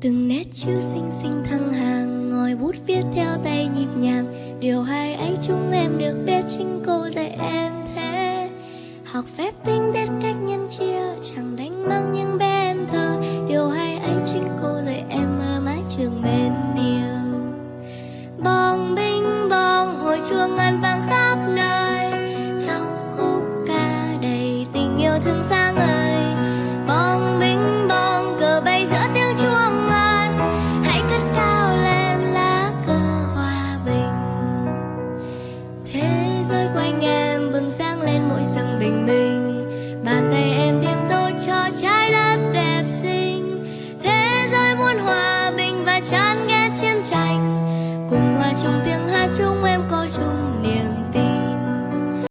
Từng nét chữ xinh xinh thăng hàng, ngòi bút viết theo tay nhịp nhàng. Điều hay ấy chúng em được biết chính cô dạy em thế. Học phép tính biết cách nhân chia, chẳng đánh mắng những bé em thơ. Điều hay ấy chính cô dạy em ở mái trường mến yêu. Bong binh bong hồi chuông ngân vang khắp nơi, trong khúc ca đầy tình yêu thương sáng ngời. Bong binh bong cờ bay giữa tiếng chuông ngân, hãy cất cao lên lá cờ hòa bình. Thế giới quanh em bừng sáng lên mỗi sân bình minh, bàn tay em